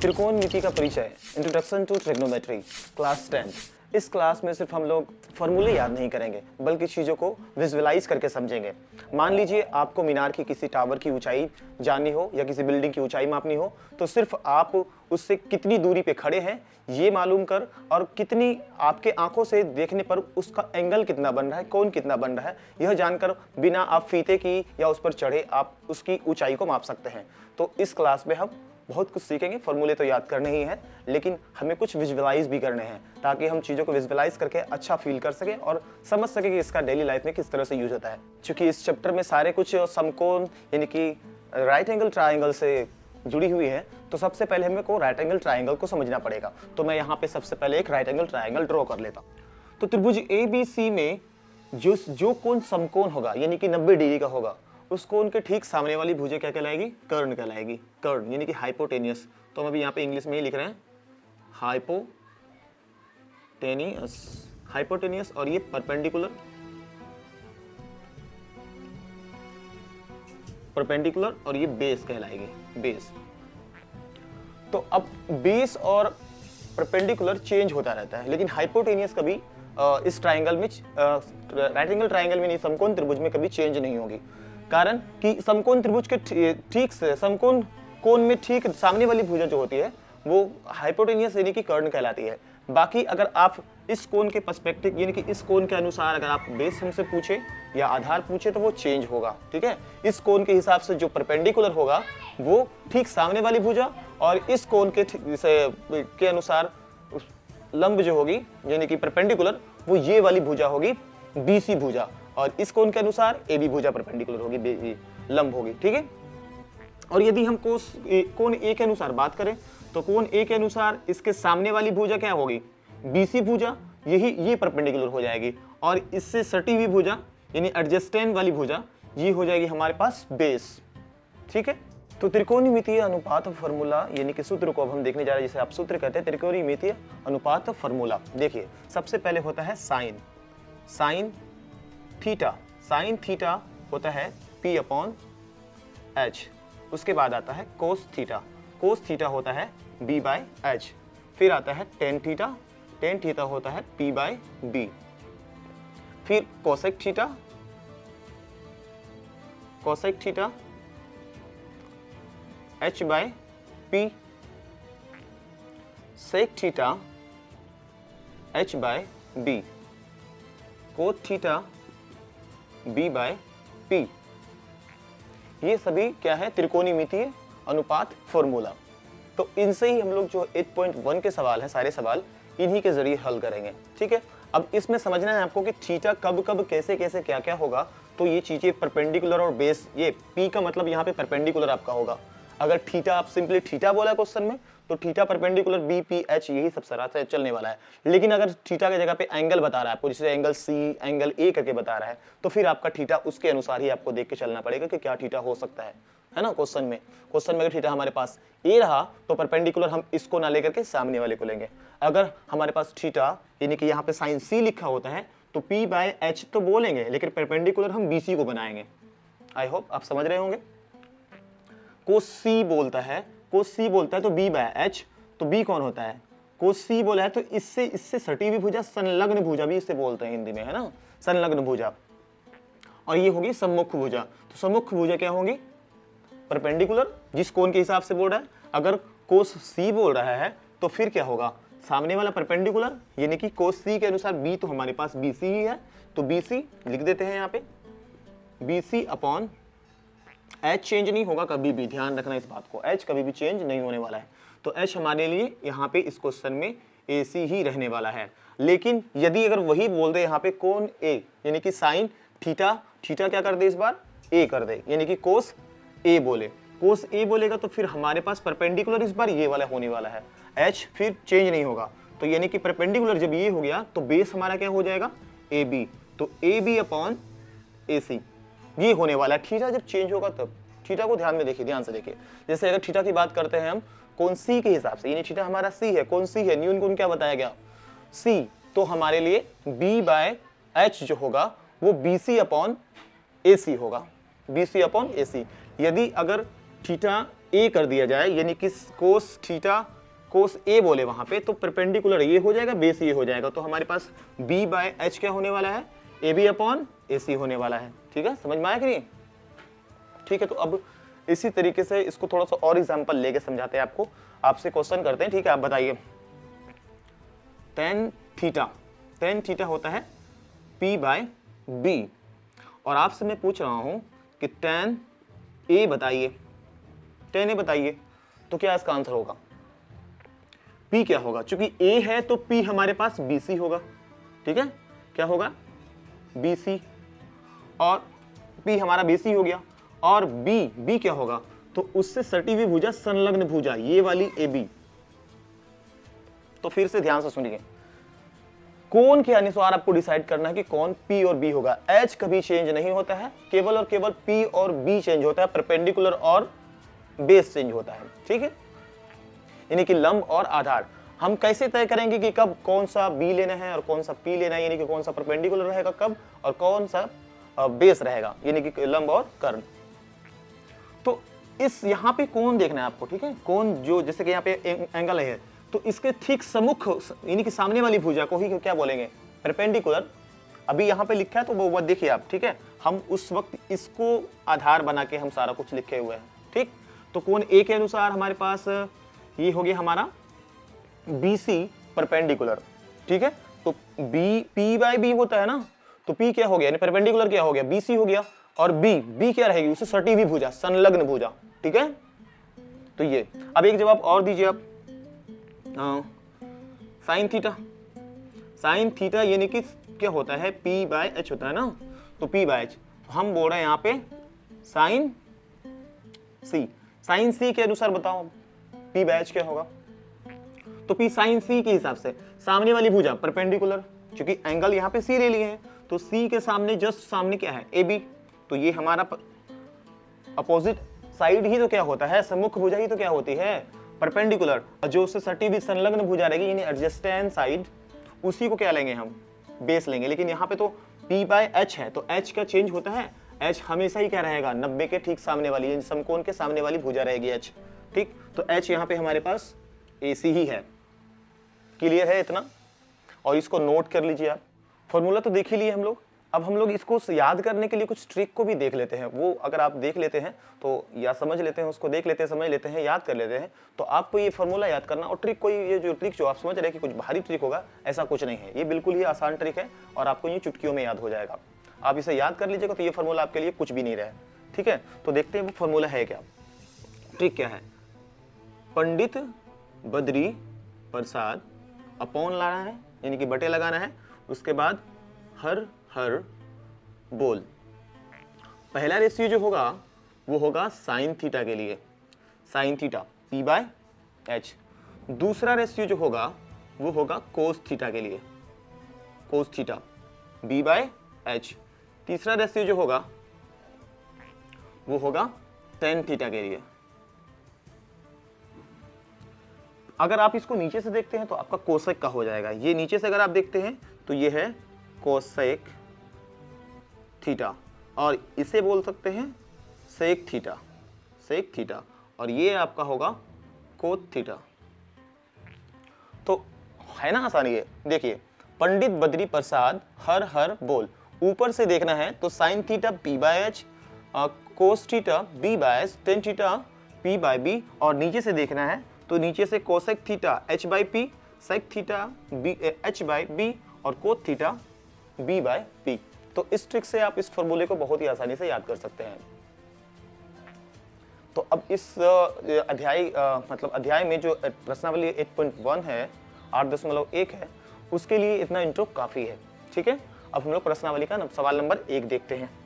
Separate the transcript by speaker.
Speaker 1: त्रिकोणमिति का परिचय, introduction to trigonometry, class 10। इस क्लास में सिर्फ हम लोग फॉर्मूले याद नहीं करेंगे बल्कि चीज़ों को विजुअलाइज करके समझेंगे। मान लीजिए आपको मीनार की किसी टावर की ऊंचाई जाननी हो या किसी बिल्डिंग की ऊंचाई मापनी हो, तो सिर्फ आप उससे कितनी दूरी पे खड़े हैं ये मालूम कर और कितनी आपके आंखों से देखने पर उसका एंगल कितना बन रहा है, कोण कितना बन रहा है, यह जानकर बिना आप फीते की या उस पर चढ़े आप उसकी ऊंचाई को माप सकते हैं। तो इस क्लास में हम बहुत कुछ सीखेंगे। फॉर्मूले तो याद करने ही हैं, लेकिन हमें कुछ विजुअलाइज भी करने हैं ताकि हम चीज़ों को विजुअलाइज करके अच्छा फील कर सकें और समझ सकें कि इसका डेली लाइफ में किस तरह से यूज होता है। क्योंकि इस चैप्टर में सारे कुछ समकोण यानी कि राइट एंगल ट्राइंगल से जुड़ी हुई है, तो सबसे पहले हमें को राइट एंगल ट्राइंगल को समझना पड़ेगा। तो मैं यहाँ पे सबसे पहले एक राइट एंगल ट्राइंगल ड्रॉ कर लेता हूँ। तो त्रिभुज ABC में जो कोण समकोण होगा यानी कि 90 डिग्री का होगा, उस कोण के ठीक सामने वाली भुजा क्या कहलाएगी? कर्ण कहलाएगी। कर्ण यानी कि हाइपोटेनियस। तो हम अभी यहाँ पे इंग्लिश में ही लिख रहे हैं हाइपोटेनियस। हाइपोटेनियस और ये परपेंडिकुलर, परपेंडिकुलर और ये बेस कहलाएगी, बेस। तो अब बेस और परपेंडिकुलर चेंज होता रहता है, लेकिन हाइपोटेनियस कभी इस ट्राइंगल में राइट एंगल ट्राइंगल में नहीं, समकोण त्रिभुज में कभी चेंज नहीं होगी। कारण कि समकोण त्रिभुज के ठीक से समकोण कोण में ठीक सामने वाली भुजा जो होती है वो हाइपोटेनियस यानी कि कर्ण कहलाती है। बाकी अगर आप इस कोण के पर्सपेक्टिव यानी कि इस कोण के अनुसार अगर आप बेस हमसे पूछे या आधार पूछे तो वो चेंज होगा। ठीक है, इस कोण के हिसाब से जो परपेंडिकुलर होगा वो ठीक सामने वाली भुजा, और इस कोण के अनुसार लंब जो होगी यानी कि परपेंडिकुलर वो ये वाली भुजा होगी BC भुजा, और इस कोण के अनुसार AB भुजा परपेंडिकुलर होगी, लंब होगी। ठीक है, और यदि हम कोण A के अनुसार बात करें तो कोण A के अनुसार इसके सामने वाली भुजा क्या होगी? BC भुजा, ये परपेंडिकुलर हो जाएगी, और इससे सटी हुई भुजा यानी एडजेस्टेंट वाली भुजा ये हो जाएगी हमारे पास बेस। ठीक है, तो त्रिकोणमितीय अनुपात फॉर्मूला यानी कि सूत्र को अब हम देखने जा रहे हैं, जिसे आप सूत्र कहते हैं त्रिकोणमितीय अनुपात फॉर्मूला। देखिए सबसे पहले होता है साइन थीटा। साइन थीटा होता है P/H। उसके बाद आता है कोस थीटा। कोस थीटा होता है B/H। फिर आता है टेन थीटा। टेन थीटा होता है P/B। फिर cosec theta. Cosec theta H/P। Sec theta H/B। Cot theta B/P। ये सभी क्या है? त्रिकोणमितीय अनुपात फॉर्मूला। तो इनसे ही हम लोग जो 8.1 के सवाल हैं, सारे सवाल इन्हीं के जरिए हल करेंगे। ठीक है, अब इसमें समझना है आपको कि थीटा कब कब कैसे कैसे क्या क्या होगा। तो ये चीजें परपेंडिकुलर और बेस, ये P का मतलब यहाँ पे परपेंडिकुलर आपका होगा। अगर थीटा आप सिंपली थीटा बोला क्वेश्चन में तो थीटा परपेंडिकुलर BPH यही सब सारा से चलने वाला है। लेकिन अगर थीटा की जगह पे एंगल बता रहा है आपको, जैसे एंगल C, एंगल A करके बता रहा है, तो फिर आपका थीटा उसके अनुसार ही आपको देख के चलना पड़ेगा कि क्या थीटा हो सकता है ना। क्वेश्चन में अगर थीटा हमारे पास A रहा तो परपेंडिकुलर हम इसको ना लेकर के सामने वाले को लेंगे। अगर हमारे पास थीटा यानी कि यहाँ पे साइन C लिखा होता है तो P/H तो बोलेंगे, लेकिन परपेंडिकुलर हम BC को बनाएंगे। आई होप आप समझ रहे होंगे। कोस C बोलता है तो B/H, तो B कौन होता है? कोस C बोला है तो इससे सटी हुई भुजा, संलग्न भुजा भी इसे बोलते हैं हिंदी में, है ना, संलग्न भुजा। और ये होगी सम्मुख भुजा। तो सम्मुख भुजा क्या होगी? परपेंडिकुलर, जिस कोण के हिसाब से बोल रहा है। अगर कोस C बोल रहा है तो फिर क्या होगा? सामने वाला परपेंडिकुलर यानी कि कोस C के अनुसार B तो हमारे पास BC ही है, तो BC लिख देते हैं यहाँ पे। BC/H चेंज नहीं होगा कभी भी, ध्यान रखना इस बात को, H कभी भी चेंज नहीं होने वाला है। तो H हमारे लिए यहाँ पे इस क्वेश्चन में AC ही रहने वाला है। लेकिन यदि अगर वही बोल दे यहाँ पे कोण A यानी कि साइन थीटा, थीटा क्या कर दे इस बार? A कर दे, यानी कि कोस A बोले। कोस A बोलेगा तो फिर हमारे पास परपेंडिकुलर इस बार ये वाला होने वाला है, H फिर चेंज नहीं होगा। तो यानी कि परपेंडिकुलर जब ये हो गया तो बेस हमारा क्या हो जाएगा? AB। तो AB/AC ये होने वाला है। थीटा जब चेंज होगा तब। थीटा को ध्यान से देखिए। जैसे अगर थीटा की बात करते हैं हम कोण C के हिसाब से, यानी थीटा हमारा C है, कोण C है, न्यून कोण क्या बताया गया? C। तो हमारे लिए B/H जो होगा वो BC/AC होगा। BC/AC। यदि अगर थीटा ए कर दिया जाए, यानी कि कोस थीटा कोस ए बोले वहां पे, तो परपेंडिकुलर ये हो जाएगा, बेस ये हो जाएगा। तो हमारे पास बी बाय एच क्या होने वाला है, ए बी अपॉन ए सी होने वाला है। ठीक है, समझ में आया कि नहीं? ठीक है, तो अब इसी तरीके से इसको थोड़ा सा और एग्जांपल लेके समझाते हैं आपको। आपसे क्वेश्चन करते हैं, ठीक है, आप बताइए। टेन थीटा होता है P बाय बी, और आपसे मैं पूछ रहा हूं कि टेन ए बताइए, तो क्या इसका आंसर होगा? P क्या होगा? चूंकि A है तो P हमारे पास BC होगा। ठीक है, क्या होगा? BC, और P हमारा BC हो गया, और B क्या होगा? तो उससे सटी हुई भुजा, संलग्न भुजा, ये वाली AB। तो फिर से ध्यान से सुनिए, कोण के अनुसार आपको डिसाइड करना है कि कौन P और B होगा। H कभी चेंज नहीं होता है, केवल और केवल P और B चेंज होता है, परपेंडिकुलर और बेस चेंज होता है। ठीक है, यानी कि लंब और आधार। हम कैसे तय करेंगे कि कब कौन सा B लेना है और कौन सा P लेना है, यानी कि कौन सा परपेंडिकुलर रहेगा कब और कौन सा बेस रहेगा, यानी कि लंब और कर्ण। तो इस यहाँ पे कोण देखना है आपको। ठीक है, कोण जो जैसे कि यहाँ पे एंगल है, तो इसके ठीक सम्मुख, यानी कि सामने वाली भुजा को ही क्या बोलेंगे, परपेंडिकुलर। अभी यहाँ पे लिखा है तो वो देखिए आप। ठीक है, हम उस वक्त इसको आधार बना के हम सारा कुछ लिखे हुए हैं। ठीक, तो कोण ए के अनुसार हमारे पास ये हो गया हमारा BC परपेंडिकुलर। ठीक है, तो P बाय B होता है ना, तो P क्या हो गया, यानी परपेंडिकुलर क्या हो गया, BC हो गया, और B क्या रहेगी, उससे सटी हुई भुजा, संलग्न भुजा। ठीक है, तो ये। अब एक जवाब और दीजिए आप, साइन थीटा यानी कि क्या होता है, P बाय H होता है ना, तो P बाय H, तो हम बोल रहे हैं यहाँ पे साइन C के अनुसार बताओ P बाय H क्या होगा। तो P साइन C के हिसाब से सामने वाली भुजा परपेंडिकुलर, क्योंकि एंगल यहाँ पे C ले लिए हैं, तो C के सामने जस्ट सामने क्या है, AB, तो ये हमारा अपोजिट साइड ही तो क्या होता है, सम्मुख भुजा ही तो क्या होती है, परपेंडिकुलर। जो उससे सटी हुई संलग्न भुजा रहेगी, यानी एडजेसेंट साइड, उसी को क्या लेंगे हम, बेस लेंगे। लेकिन यहाँ पे तो P बाय H है, तो H का चेंज होता है, H हमेशा ही क्या रहेगा, 90 के ठीक सामने वाली, यानी समकोण के सामने वाली भुजा रहेगी H। ठीक, तो H यहाँ पे हमारे पास AC ही है। क्लियर है इतना? और इसको नोट कर लीजिए आप। फॉर्मूला तो देख ही लिए हम लोग, अब हम लोग इसको याद करने के लिए कुछ ट्रिक को भी देख लेते हैं। वो अगर आप देख लेते हैं तो, या समझ लेते हैं, उसको देख लेते हैं, समझ लेते हैं, याद कर लेते हैं, तो आपको ये फॉर्मूला याद करना। और ट्रिक कोई, ये जो ट्रिक जो आप समझ रहे हैं कि कुछ भारी ट्रिक होगा, ऐसा कुछ नहीं है। ये बिल्कुल ही आसान ट्रिक है और आपको ये चुटकियों में याद हो जाएगा। आप इसे याद कर लीजिएगा तो ये फॉर्मूला आपके लिए कुछ भी नहीं रहे। ठीक है, तो देखते हैं वो फॉर्मूला है क्या, ट्रिक क्या है। पंडित बद्री प्रसाद अपॉन लाना है, यानी कि बटे लगाना है, उसके बाद हर हर बोल। पहला रेशियो जो होगा वो होगा साइन थीटा के लिए, sine theta P by H। दूसरा रेशियो जो होगा वो होगा कोस थीटा के लिए, cos theta B by H। तीसरा रेशियो जो होगा वो होगा टेन थीटा के लिए। अगर आप इसको नीचे से देखते हैं तो आपका कोसेक का हो जाएगा। ये नीचे से अगर आप देखते हैं तो ये है कोसेक थीटा, और इसे बोल सकते हैं सेक थीटा, सेक थीटा, और ये आपका होगा कोट थीटा। तो है ना आसानी है। देखिए, पंडित बद्री प्रसाद हर हर बोल, ऊपर से देखना है तो sine theta P by H, cos theta B by H, tan theta P by B, और नीचे से देखना है तो नीचे से cosec theta H by P, sec theta H by B, और cot theta B by P। तो इस ट्रिक से आप इस फॉर्मूले को बहुत ही आसानी से याद कर सकते हैं। तो अब इस अध्याय में जो प्रश्नावली 8.1 है, 8.1 है, उसके लिए इतना इंट्रो काफी है। ठीक है, अब हम लोग प्रश्नावली का सवाल नंबर 1 देखते हैं।